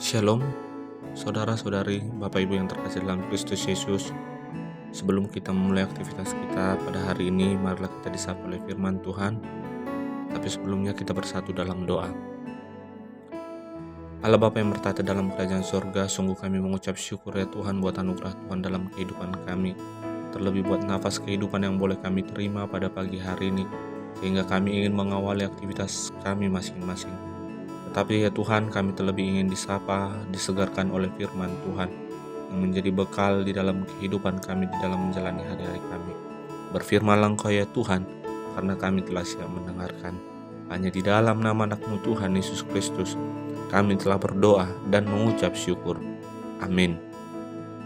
Shalom, saudara-saudari, Bapak Ibu yang terkasih dalam Kristus Yesus. Sebelum kita memulai aktivitas kita pada hari ini, marilah kita disapa oleh firman Tuhan. Tapi sebelumnya kita bersatu dalam doa. Allah Bapa yang bertata dalam kerajaan surga, sungguh kami mengucap syukur ya Tuhan buat anugerah Tuhan dalam kehidupan kami. Terlebih buat nafas kehidupan yang boleh kami terima pada pagi hari ini, sehingga kami ingin mengawali aktivitas kami masing-masing. Tetapi ya Tuhan, kami terlebih ingin disapa, disegarkan oleh firman Tuhan yang menjadi bekal di dalam kehidupan kami, di dalam menjalani hari-hari kami. Berfirmanlah Engkau ya Tuhan, karena kami telah siap mendengarkan. Hanya di dalam nama anak-Mu Tuhan Yesus Kristus, kami telah berdoa dan mengucap syukur. Amin.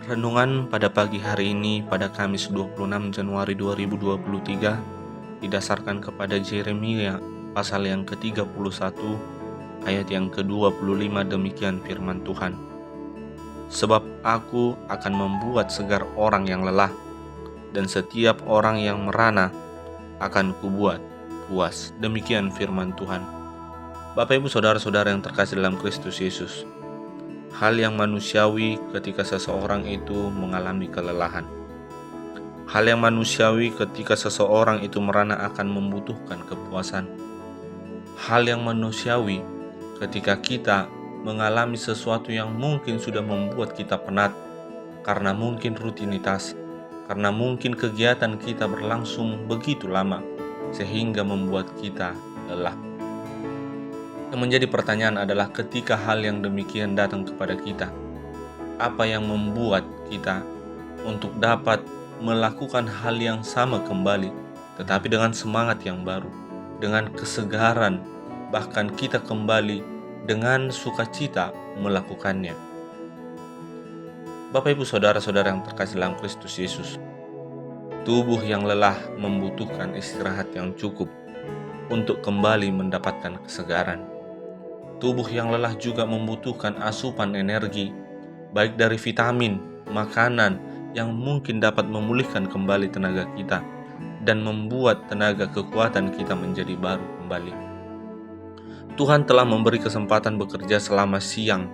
Renungan pada pagi hari ini pada Kamis 26 Januari 2023 didasarkan kepada Yeremia pasal yang ke-31 ayat yang ke-25. Demikian firman Tuhan. Sebab aku akan membuat segar orang yang lelah, dan setiap orang yang merana akan kubuat puas. Demikian firman Tuhan. Bapak Ibu saudara-saudara yang terkasih dalam Kristus Yesus, hal yang manusiawi ketika seseorang itu mengalami kelelahan. Hal yang manusiawi ketika seseorang itu merana akan membutuhkan kepuasan. Hal yang manusiawi ketika kita mengalami sesuatu yang mungkin sudah membuat kita penat, karena mungkin rutinitas, karena mungkin kegiatan kita berlangsung begitu lama, sehingga membuat kita lelah. Yang menjadi pertanyaan adalah ketika hal yang demikian datang kepada kita, apa yang membuat kita untuk dapat melakukan hal yang sama kembali, tetapi dengan semangat yang baru, dengan kesegaran, bahkan kita kembali dengan sukacita melakukannya. Bapak Ibu saudara-saudara yang terkasih dalam Kristus Yesus, tubuh yang lelah membutuhkan istirahat yang cukup untuk kembali mendapatkan kesegaran. Tubuh yang lelah juga membutuhkan asupan energi, baik dari vitamin, makanan yang mungkin dapat memulihkan kembali tenaga kita dan membuat tenaga kekuatan kita menjadi baru kembali. Tuhan telah memberi kesempatan bekerja selama siang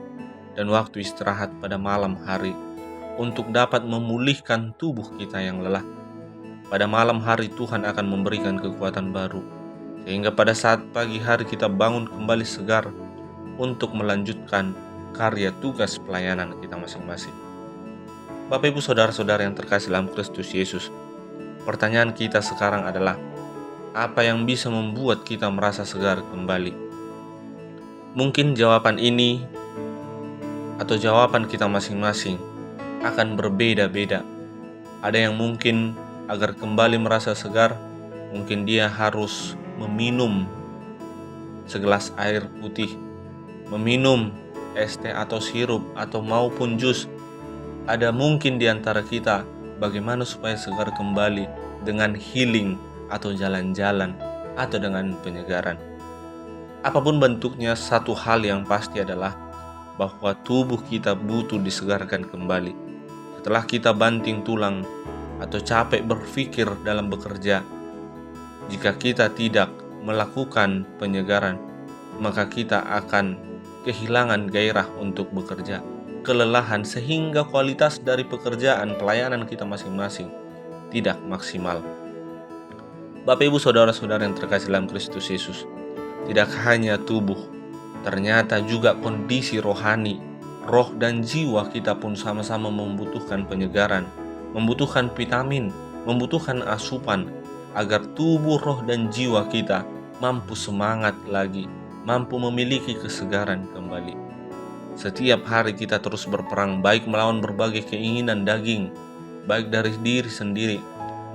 dan waktu istirahat pada malam hari untuk dapat memulihkan tubuh kita yang lelah. Pada malam hari Tuhan akan memberikan kekuatan baru, sehingga pada saat pagi hari kita bangun kembali segar untuk melanjutkan karya tugas pelayanan kita masing-masing. Bapak Ibu saudara-saudara yang terkasih dalam Kristus Yesus, pertanyaan kita sekarang adalah, apa yang bisa membuat kita merasa segar kembali? Mungkin jawaban ini atau jawaban kita masing-masing akan berbeda-beda. Ada yang mungkin agar kembali merasa segar, mungkin dia harus meminum segelas air putih, meminum es teh atau sirup atau maupun jus. Ada mungkin di antara kita bagaimana supaya segar kembali dengan healing atau jalan-jalan atau dengan penyegaran. Apapun bentuknya, satu hal yang pasti adalah bahwa tubuh kita butuh disegarkan kembali. Setelah kita banting tulang atau capek berpikir dalam bekerja, jika kita tidak melakukan penyegaran, maka kita akan kehilangan gairah untuk bekerja, kelelahan, sehingga kualitas dari pekerjaan pelayanan kita masing-masing tidak maksimal. Bapak Ibu saudara-saudara yang terkasih dalam Kristus Yesus, tidak hanya tubuh, ternyata juga kondisi rohani, roh dan jiwa kita pun sama-sama membutuhkan penyegaran, membutuhkan vitamin, membutuhkan asupan, agar tubuh, roh dan jiwa kita mampu semangat lagi, mampu memiliki kesegaran kembali. Setiap hari kita terus berperang, baik melawan berbagai keinginan daging, baik dari diri sendiri,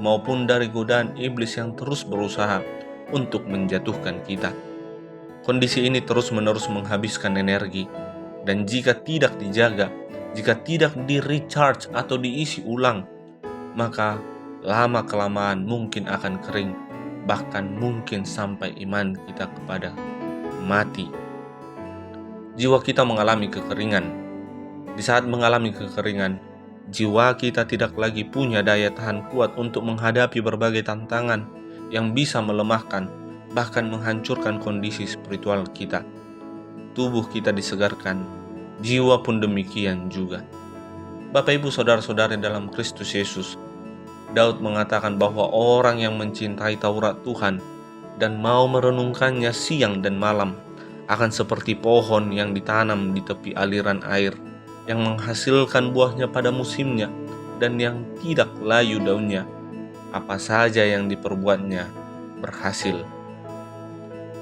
maupun dari godaan iblis yang terus berusaha untuk menjatuhkan kita. Kondisi ini terus-menerus menghabiskan energi, dan jika tidak dijaga, jika tidak di-recharge atau diisi ulang, maka lama-kelamaan mungkin akan kering, bahkan mungkin sampai iman kita kepada mati. Jiwa kita mengalami kekeringan. Di saat mengalami kekeringan, jiwa kita tidak lagi punya daya tahan kuat untuk menghadapi berbagai tantangan yang bisa melemahkan, bahkan menghancurkan kondisi spiritual kita. Tubuh kita disegarkan jiwa pun demikian juga. Bapak Ibu saudara-saudari dalam Kristus Yesus, Daud mengatakan bahwa orang yang mencintai Taurat Tuhan dan mau merenungkannya siang dan malam akan seperti pohon yang ditanam di tepi aliran air, yang menghasilkan buahnya pada musimnya dan yang tidak layu daunnya. Apa saja yang diperbuatnya berhasil.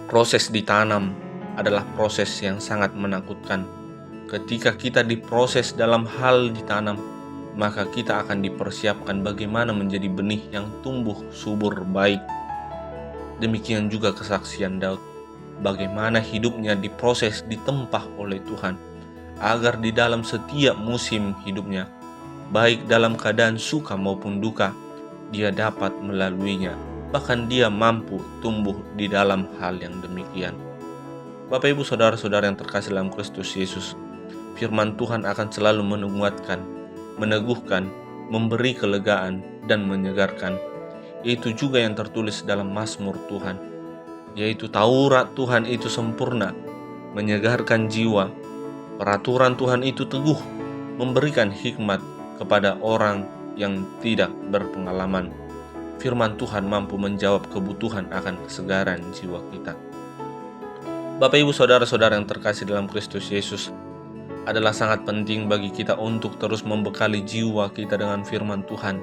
Proses ditanam adalah proses yang sangat menakutkan. Ketika kita diproses dalam hal ditanam, maka kita akan dipersiapkan bagaimana menjadi benih yang tumbuh subur baik. Demikian juga kesaksian Daud, bagaimana hidupnya diproses, ditempah oleh Tuhan, agar di dalam setiap musim hidupnya, baik dalam keadaan suka maupun duka, dia dapat melaluinya. Bahkan dia mampu tumbuh di dalam hal yang demikian. Bapak Ibu saudara-saudara yang terkasih dalam Kristus Yesus, firman Tuhan akan selalu menguatkan, meneguhkan, memberi kelegaan, dan menyegarkan. Itu juga yang tertulis dalam Mazmur Tuhan, yaitu Taurat Tuhan itu sempurna, menyegarkan jiwa. Peraturan Tuhan itu teguh, memberikan hikmat kepada orang yang tidak berpengalaman. Firman Tuhan mampu menjawab kebutuhan akan kesegaran jiwa kita. Bapak Ibu saudara-saudara yang terkasih dalam Kristus Yesus, adalah sangat penting bagi kita untuk terus membekali jiwa kita dengan firman Tuhan.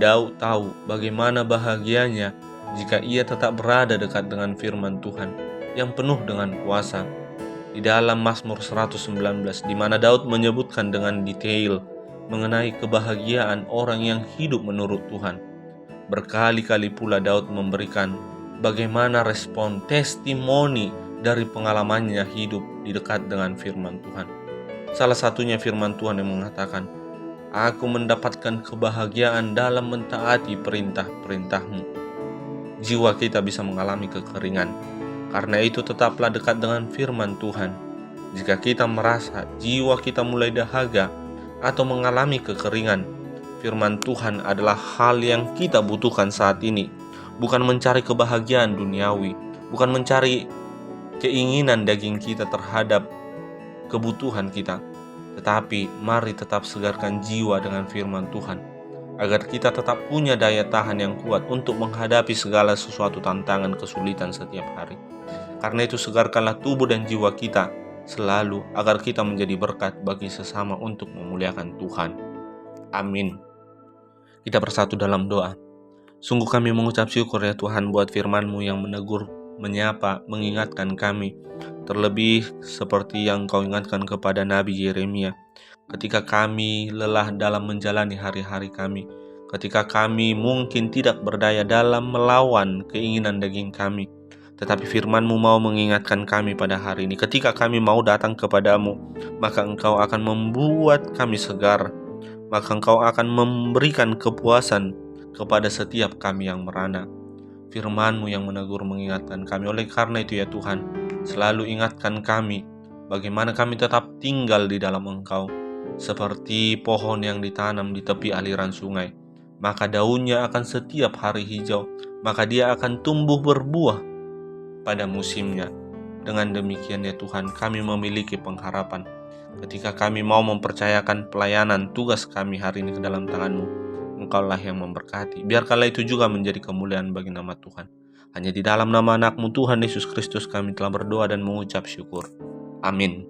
Daud tahu bagaimana bahagianya jika ia tetap berada dekat dengan firman Tuhan yang penuh dengan kuasa. Di dalam Mazmur 119, di mana Daud menyebutkan dengan detail mengenai kebahagiaan orang yang hidup menurut Tuhan. Berkali-kali pula Daud memberikan bagaimana respon testimoni dari pengalamannya hidup di dekat dengan firman Tuhan. Salah satunya firman Tuhan yang mengatakan, "Aku mendapatkan kebahagiaan dalam mentaati perintah-perintah-Mu." Jiwa kita bisa mengalami kekeringan. Karena itu tetaplah dekat dengan firman Tuhan. Jika kita merasa jiwa kita mulai dahaga atau mengalami kekeringan, firman Tuhan adalah hal yang kita butuhkan saat ini. Bukan mencari kebahagiaan duniawi, bukan mencari keinginan daging kita terhadap kebutuhan kita, tetapi mari tetap segarkan jiwa dengan firman Tuhan, agar kita tetap punya daya tahan yang kuat untuk menghadapi segala sesuatu tantangan kesulitan setiap hari. Karena itu segarkanlah tubuh dan jiwa kita selalu, agar kita menjadi berkat bagi sesama untuk memuliakan Tuhan. Amin. Kita bersatu dalam doa. Sungguh kami mengucap syukur ya Tuhan buat firman-Mu yang menegur, menyapa, mengingatkan kami. Terlebih seperti yang Kau ingatkan kepada Nabi Yeremia, ketika kami lelah dalam menjalani hari-hari kami, ketika kami mungkin tidak berdaya dalam melawan keinginan daging kami, tetapi firman-Mu mau mengingatkan kami pada hari ini. Ketika kami mau datang kepadamu, maka Engkau akan membuat kami segar, maka Engkau akan memberikan kepuasan kepada setiap kami yang merana. Firman-Mu yang menegur mengingatkan kami. Oleh karena itu ya Tuhan, selalu ingatkan kami bagaimana kami tetap tinggal di dalam Engkau, seperti pohon yang ditanam di tepi aliran sungai. Maka daunnya akan setiap hari hijau, maka dia akan tumbuh berbuah pada musimnya. Dengan demikian ya Tuhan, kami memiliki pengharapan. Ketika kami mau mempercayakan pelayanan tugas kami hari ini ke dalam tangan-Mu, Engkaulah yang memberkati. Biarkanlah itu juga menjadi kemuliaan bagi nama Tuhan. Hanya di dalam nama anak-Mu Tuhan Yesus Kristus kami telah berdoa dan mengucap syukur. Amin.